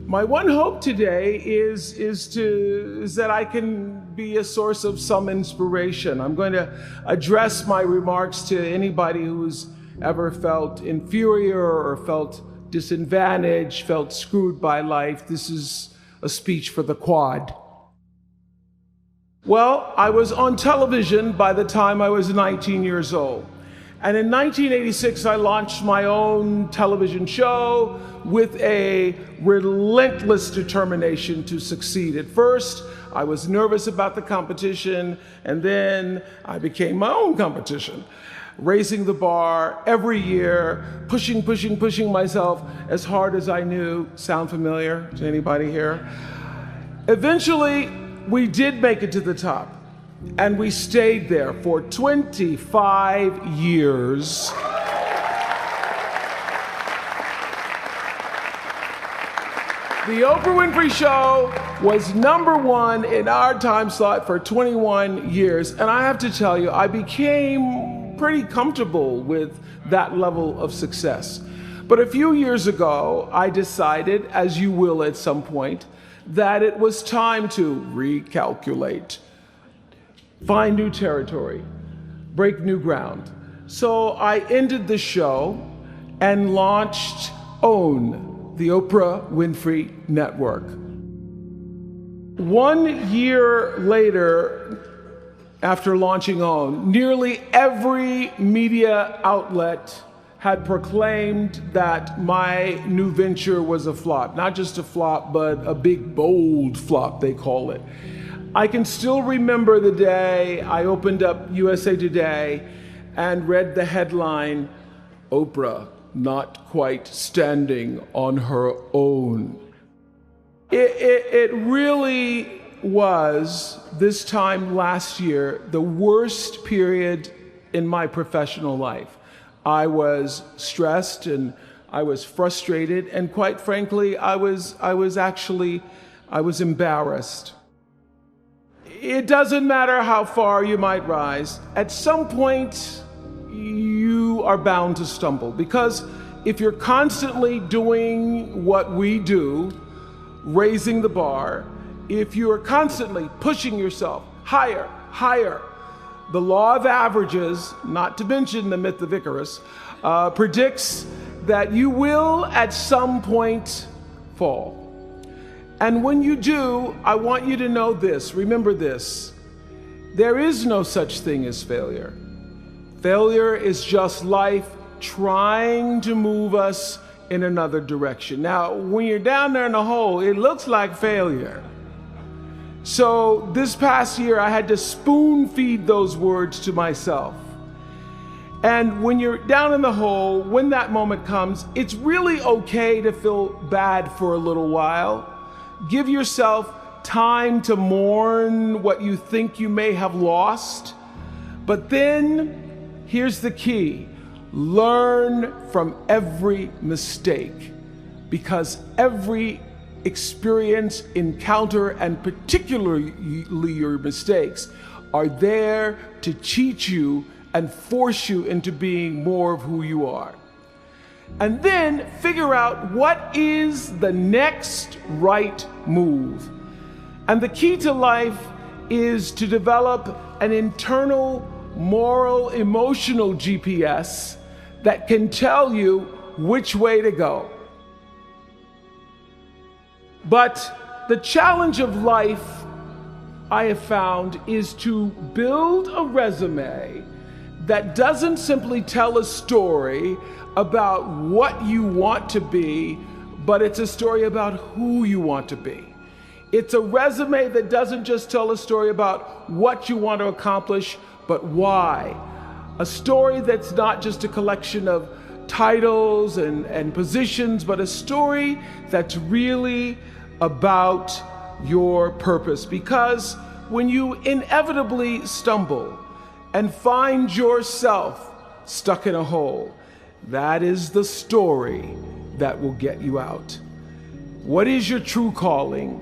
My one hope today is that I can be a source of some inspiration. I'm going to address my remarks to anybody who's ever felt inferior or felt disadvantaged, felt screwed by life. This is a speech for the quad. Well, I was on television by the time I was 19 years old. And in 1986, I launched my own television show with a relentless determination to succeed. At first, I was nervous about the competition, and then I became my own competition, raising the bar every year, pushing myself as hard as I knew. Sound familiar to anybody here? Eventually, we did make it to the top. And we stayed there for 25 years. The Oprah Winfrey Show was #1 in our time slot for 21 years. And I have to tell you, I became pretty comfortable with that level of success. But a few years ago, I decided, as you will at some point, that it was time to recalculate. Find new territory, break new ground. So I ended the show and launched OWN, the Oprah Winfrey Network. 1 year later, after launching OWN, nearly every media outlet had proclaimed that my new venture was a flop. Not just a flop, but a big, bold flop, they call it. I can still remember the day I opened up USA Today and read the headline, "Oprah not quite standing on her own." It really was, this time last year, the worst period in my professional life. I was stressed and I was frustrated, and quite frankly, I was embarrassed. It doesn't matter how far you might rise. At some point, you are bound to stumble, because if you're constantly doing what we do, raising the bar, if you are constantly pushing yourself higher, the law of averages, not to mention the myth of Icarus, predicts that you will at some point fall. And when you do, I want you to know this, remember this: there is no such thing as failure. Failure is just life trying to move us in another direction. Now, when you're down there in the hole, it looks like failure. So this past year, I had to spoon feed those words to myself. And when you're down in the hole, when that moment comes, it's really okay to feel bad for a little while. Give yourself time to mourn what you think you may have lost. But then, here's the key: learn from every mistake, because every experience, encounter, and particularly your mistakes, are there to teach you and force you into being more of who you are. And then figure out what is the next right move. And the key to life is to develop an internal, moral, emotional GPS that can tell you which way to go. But the challenge of life, I have found, is to build a resume that doesn't simply tell a story about what you want to be, but it's a story about who you want to be. It's a resume that doesn't just tell a story about what you want to accomplish, but why. A story that's not just a collection of titles and positions, but a story that's really about your purpose. Because when you inevitably stumble and find yourself stuck in a hole, that is the story that will get you out. What is your true calling?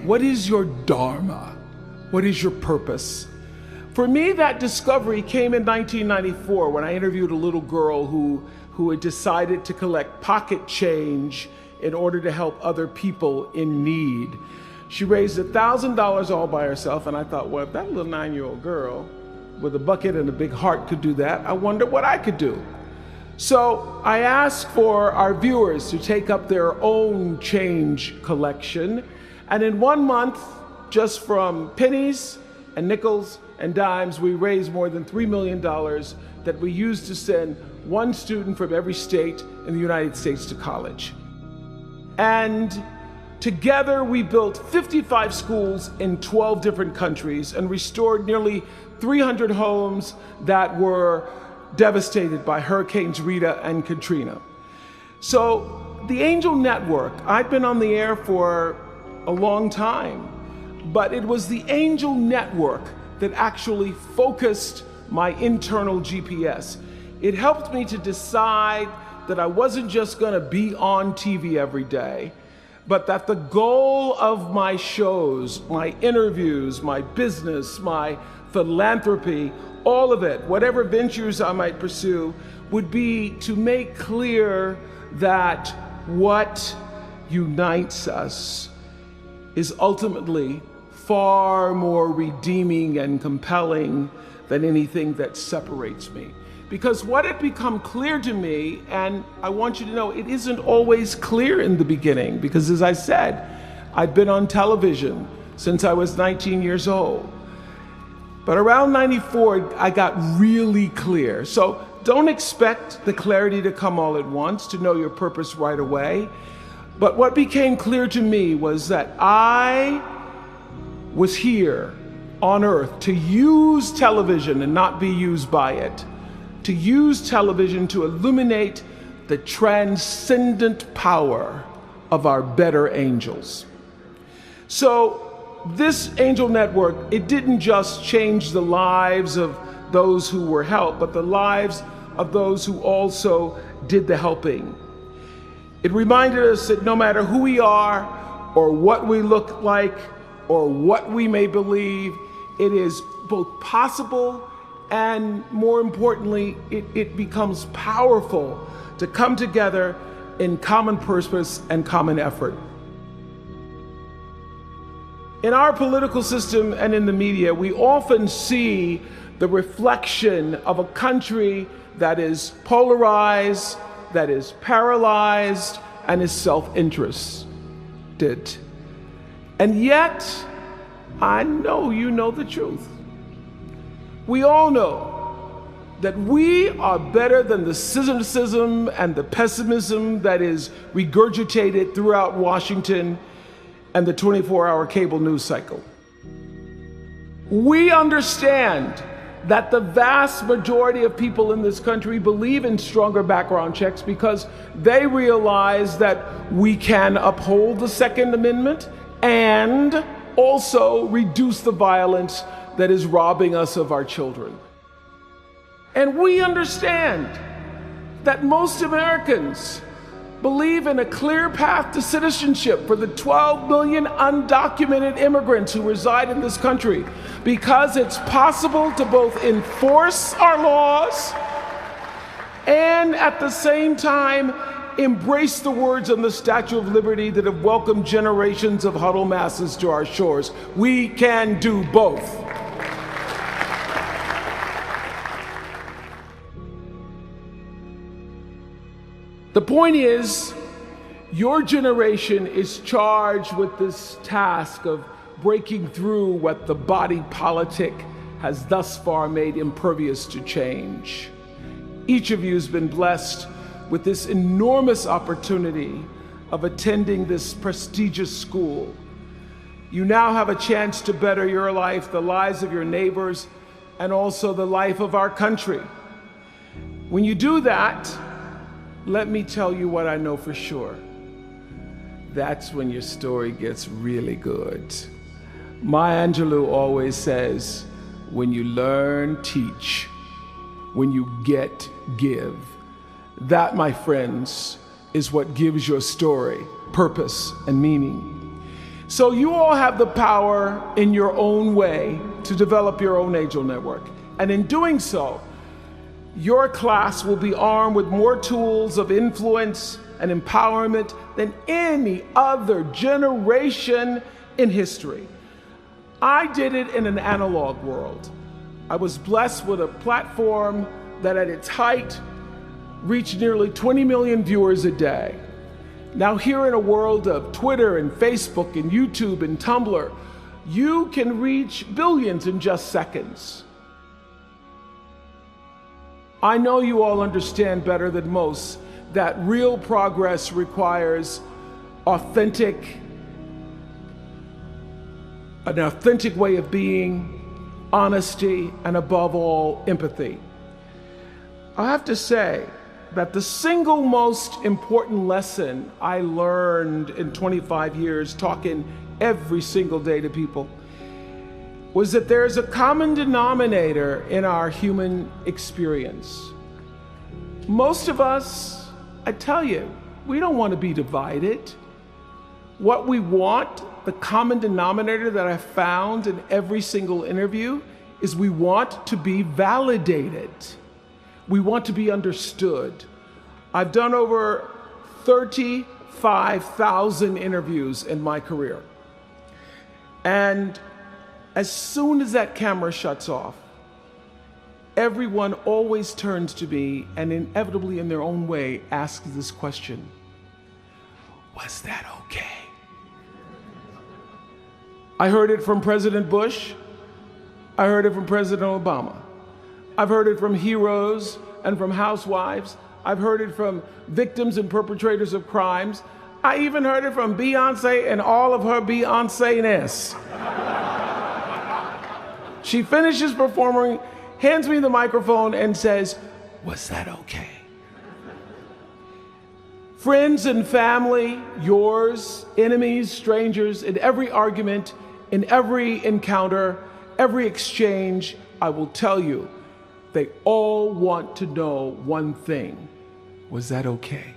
What is your dharma? What is your purpose? For me, that discovery came in 1994 when I interviewed a little girl who had decided to collect pocket change in order to help other people in need. She raised $1,000 all by herself, and I thought, well, if that little 9-year-old girl with a bucket and a big heart could do that, I wonder what I could do. So I asked for our viewers to take up their own change collection, and in 1 month, just from pennies and nickels and dimes, we raised more than $3 million that we used to send one student from every state in the United States to college. And together we built 55 schools in 12 different countries and restored nearly 300 homes that were devastated by Hurricanes Rita and Katrina. So the Angel Network, I've been on the air for a long time, but it was the Angel Network that actually focused my internal GPS. It helped me to decide that I wasn't just going to be on TV every day, but that the goal of my shows, my interviews, my business, my philanthropy, all of it, whatever ventures I might pursue, would be to make clear that what unites us is ultimately far more redeeming and compelling than anything that separates me. Because what had become clear to me, and I want you to know, it isn't always clear in the beginning, because as I said, I've been on television since I was 19 years old. But around 94, I got really clear. So don't expect the clarity to come all at once, to know your purpose right away. But what became clear to me was that I was here on earth to use television and not be used by it, to use television to illuminate the transcendent power of our better angels. So this Angel Network, it didn't just change the lives of those who were helped, but the lives of those who also did the helping. It reminded us that no matter who we are or what we look like or what we may believe, it is both possible and, more importantly, it becomes powerful to come together in common purpose and common effort. In our political system and in the media, we often see the reflection of a country that is polarized, that is paralyzed, and is self-interested. And yet, I know you know the truth. We all know that we are better than the cynicism and the pessimism that is regurgitated throughout Washington and the 24-hour cable news cycle. We understand that the vast majority of people in this country believe in stronger background checks because they realize that we can uphold the Second Amendment and also reduce the violence that is robbing us of our children. And we understand that most Americans believe in a clear path to citizenship for the 12 million undocumented immigrants who reside in this country, because it's possible to both enforce our laws and at the same time embrace the words on the Statue of Liberty that have welcomed generations of huddled masses to our shores. We can do both. The point is, your generation is charged with this task of breaking through what the body politic has thus far made impervious to change. Each of you has been blessed with this enormous opportunity of attending this prestigious school. You now have a chance to better your life, the lives of your neighbors, and also the life of our country. When you do that, let me tell you what I know for sure. That's when your story gets really good. Maya Angelou always says, when you learn, teach. When you get, give. That, my friends, is what gives your story purpose and meaning. So you all have the power in your own way to develop your own Angel Network. And in doing so, your class will be armed with more tools of influence, and empowerment than any other generation in history. I did it in an analog world. I was blessed with a platform that at its height reached nearly 20 million viewers a day. Now here in a world of Twitter and Facebook and YouTube and Tumblr, you can reach billions in just seconds. I know you all understand better than most that real progress requires an authentic way of being, honesty, and above all, empathy. I have to say that the single most important lesson I learned in 25 years talking every single day to people was that there's a common denominator in our human experience. Most of us, I tell you, we don't want to be divided. What we want, the common denominator that I found in every single interview, is we want to be validated. We want to be understood. I've done over 35,000 interviews in my career. And as soon as that camera shuts off, everyone always turns to me and inevitably in their own way asks this question: was that okay? I heard it from President Bush. I heard it from President Obama. I've heard it from heroes and from housewives. I've heard it from victims and perpetrators of crimes. I even heard it from Beyonce and all of her Beyonce-ness. She finishes performing, hands me the microphone and says, "Was that okay?" Friends and family, yours, enemies, strangers, in every argument, in every encounter, every exchange, I will tell you, they all want to know one thing: was that okay?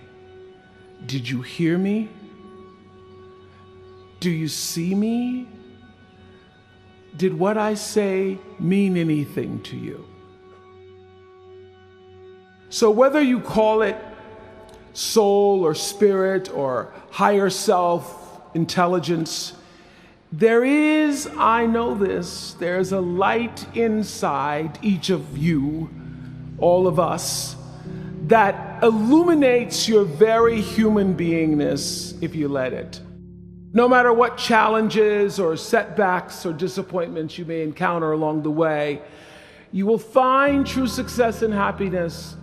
Did you hear me? Do you see me? Did what I say mean anything to you? So whether you call it soul or spirit or higher self, intelligence, there is, I know this, there's a light inside each of you, all of us, that illuminates your very human beingness if you let it. No matter what challenges or setbacks or disappointments you may encounter along the way, you will find true success and happiness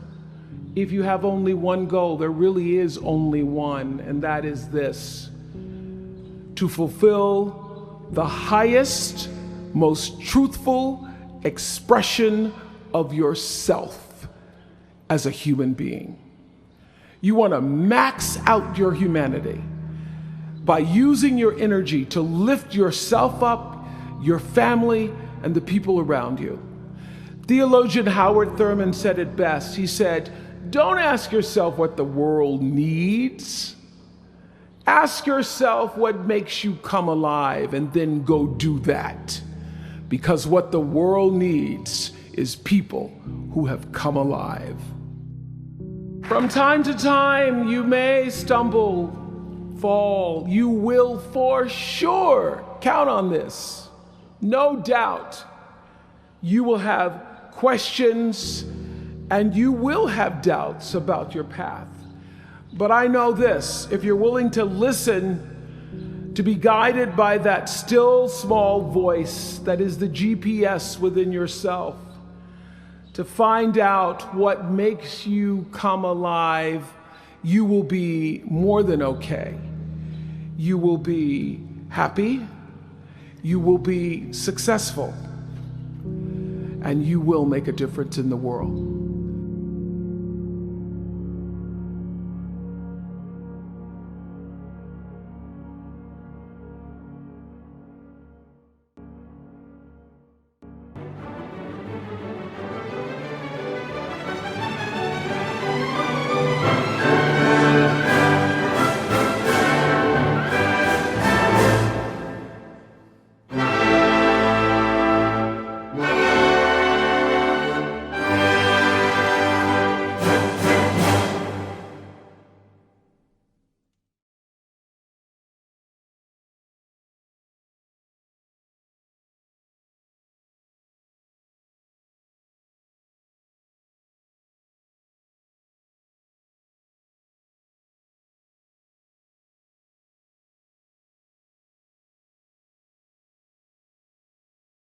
if you have only one goal. There really is only one, and that is this: to fulfill the highest, most truthful expression of yourself as a human being. You want to max out your humanity by using your energy to lift yourself up, your family, and the people around you. Theologian Howard Thurman said it best. He said, "Don't ask yourself what the world needs. Ask yourself what makes you come alive, and then go do that. Because what the world needs is people who have come alive." From time to time, you may stumble, fall. You will for sure count on this. No doubt you will have questions and you will have doubts about your path. But I know this: if you're willing to listen, to be guided by that still small voice that is the GPS within yourself, to find out what makes you come alive, you will be more than okay. You will be happy, you will be successful, and you will make a difference in the world.